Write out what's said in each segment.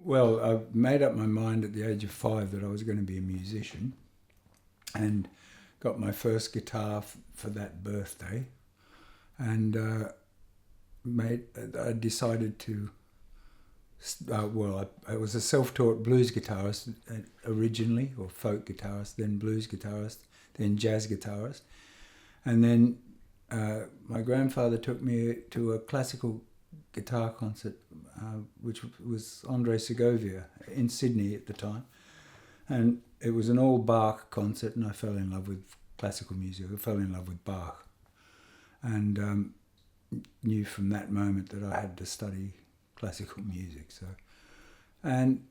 Well, I made up my mind at the age of 5 that I was going to be a musician, and got my first guitar for that birthday, and made. I decided to. I was a self-taught blues guitarist originally, or folk guitarist, then blues guitarist, then jazz guitarist, and then my grandfather took me to a classical guitar concert, which was Andre Segovia in Sydney at the time, and it was an all Bach concert, and I fell in love with classical music. I fell in love with Bach, and knew from that moment that I had to study classical music. So, and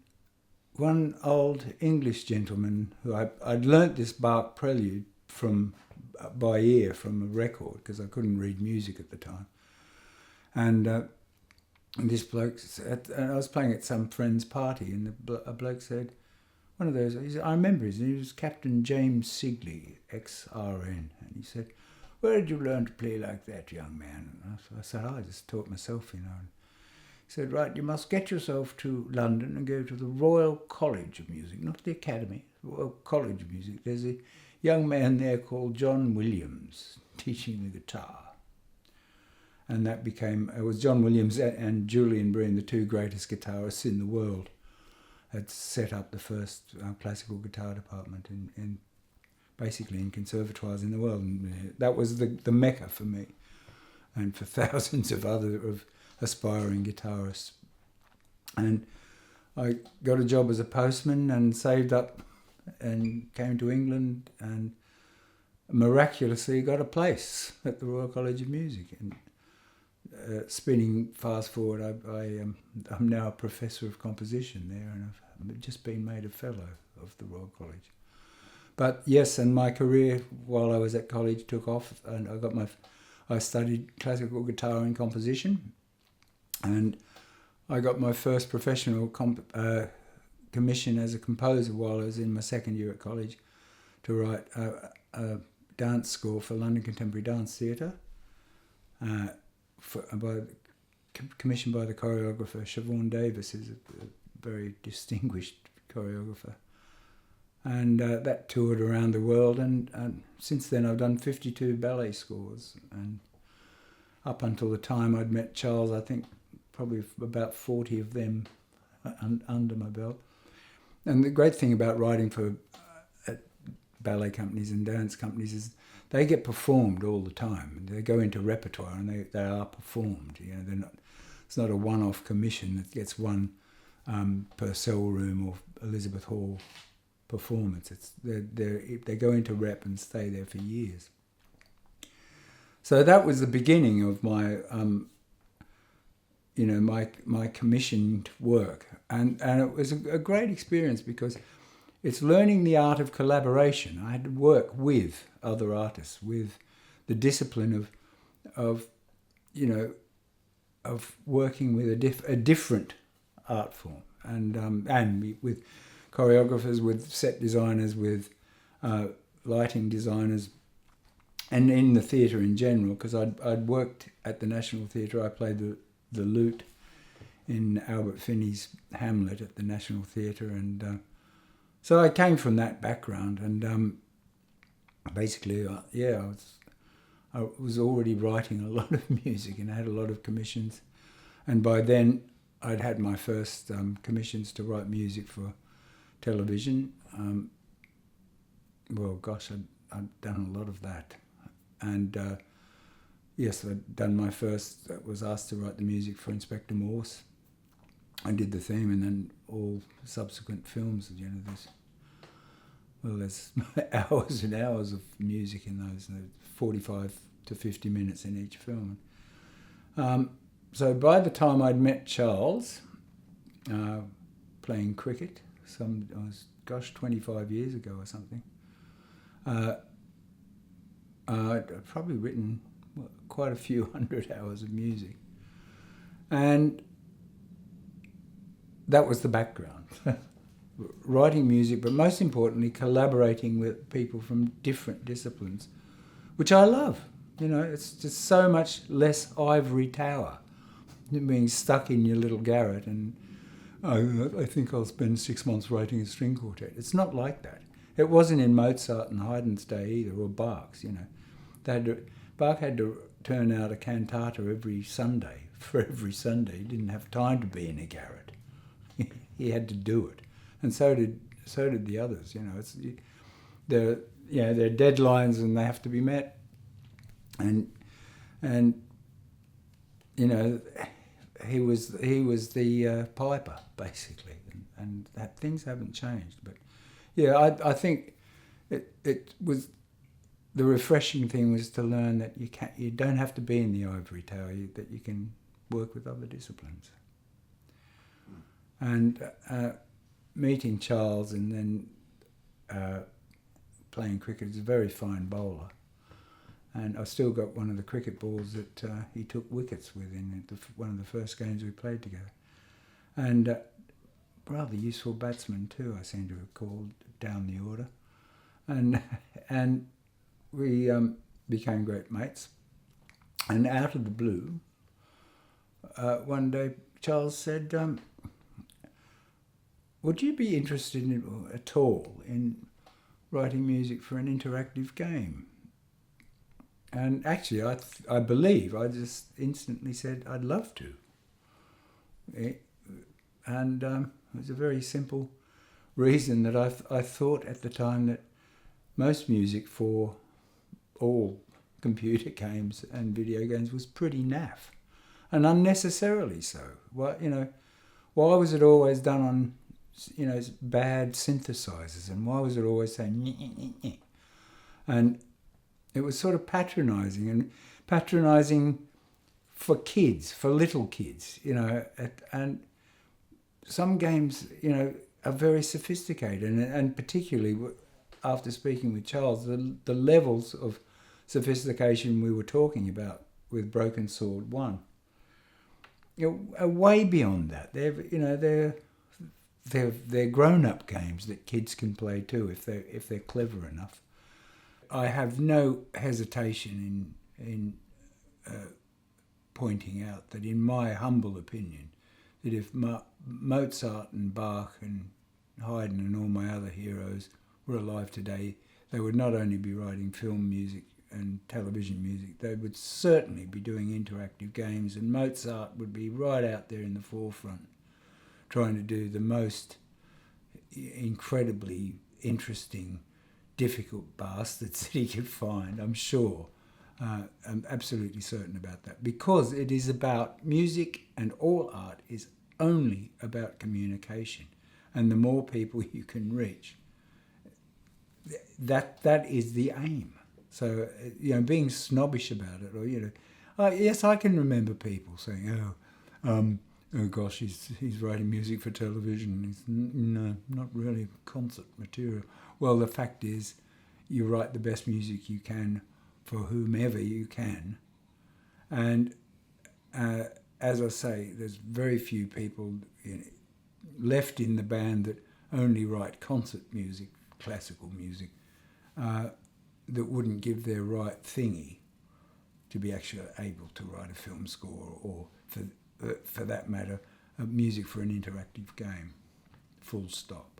one old English gentleman who I'd learnt this Bach prelude from by ear from a record because I couldn't read music at the time, and this bloke said, and I was playing at some friend's party, and a bloke said, one of those, I remember his name, he was Captain James Sigley, ex-RN, and he said, "Where did you learn to play like that, young man?" And I said, "I just taught myself, you know." And he said, "Right, you must get yourself to London and go to the Royal College of Music, not the Academy, the Royal College of Music. There's a young man there called John Williams teaching the guitar." And that became, it was John Williams and Julian Breen, the two greatest guitarists in the world, had set up the first classical guitar department in basically in conservatoires in the world. And that was the mecca for me and for thousands of other aspiring guitarists. And I got a job as a postman and saved up and came to England and miraculously got a place at the Royal College of Music. And spinning fast forward, I'm now a professor of composition there, and I've just been made a fellow of the Royal College. But yes, and my career while I was at college took off, and I studied classical guitar and composition, and I got my first professional commission as a composer while I was in my second year at college to write a dance score for London Contemporary Dance Theatre. Commissioned by the choreographer Siobhan Davis, who's a very distinguished choreographer, and that toured around the world. And since then, I've done 52 ballet scores, and up until the time I'd met Charles, I think probably about 40 of them under my belt. And the great thing about writing for ballet companies and dance companies is they get performed all the time. They go into repertoire and they are performed. You know, they're not. It's not a one-off commission that gets one Purcell Room or Elizabeth Hall performance. They go into rep and stay there for years. So that was the beginning of my my commissioned work, and it was a great experience because it's learning the art of collaboration. I had to work with other artists, with the discipline of working with a different art form, and with choreographers, with set designers, with lighting designers, and in the theatre in general. Because I'd worked at the National Theatre. I played the lute in Albert Finney's Hamlet at the National Theatre, and so I came from that background, and basically, I was already writing a lot of music, and I had a lot of commissions, and by then I'd had my first commissions to write music for television. I'd done a lot of that, and yes, I'd done my first. Was asked to write the music for Inspector Morse. I did the theme, and then all subsequent films. There's hours and hours of music in those, 45 to 50 minutes in each film. So by the time I'd met Charles, playing cricket, 25 years ago or something, I'd probably written quite a few hundred hours of music. And that was the background. Writing music, but most importantly, collaborating with people from different disciplines, which I love. It's just so much less ivory tower, being stuck in your little garret and I think I'll spend 6 months writing a string quartet. It's not like that. It wasn't in Mozart and Haydn's day either, or Bach's, you know. Bach had to turn out a cantata every Sunday. For every Sunday, he didn't have time to be in a garret. He had to do it, and so did the others. You know, there are deadlines and they have to be met, and you know, he was the piper basically, and that things haven't changed. But yeah, I think it was. The refreshing thing was to learn that you don't have to be in the ivory tower, that you can work with other disciplines. And meeting Charles and then playing cricket, he's a very fine bowler. And I still got one of the cricket balls that he took wickets with in one of the first games we played together. And rather useful batsman too, I seem to have called down the order. And we became great mates. And out of the blue, one day Charles said, would you be interested at all in writing music for an interactive game? And actually, I believe I just instantly said I'd love to. And it was a very simple reason that I thought at the time that most music for all computer games and video games was pretty naff, and unnecessarily so. Why was it always done on, bad synthesizers, and why was it always saying nyeh, nyeh, nyeh? And it was sort of patronising for kids, for little kids, and some games, are very sophisticated, and particularly after speaking with Charles, the levels of sophistication we were talking about with Broken Sword 1, are way beyond that. They're grown-up games that kids can play too if they're clever enough. I have no hesitation in pointing out that, in my humble opinion, that if Mozart and Bach and Haydn and all my other heroes were alive today, they would not only be writing film music and television music, they would certainly be doing interactive games, and Mozart would be right out there in the forefront trying to do the most incredibly interesting, difficult bastards that he could find, I'm sure. I'm absolutely certain about that, because it is about music, and all art is only about communication, and the more people you can reach, that is the aim. So, being snobbish about it, or, yes, I can remember people saying, oh gosh, he's writing music for television. No, not really concert material. Well, the fact is, you write the best music you can for whomever you can. And as I say, there's very few people left in the band that only write concert music, classical music, that wouldn't give their right thingy to be actually able to write a film score, or for that matter, music for an interactive game. Full stop.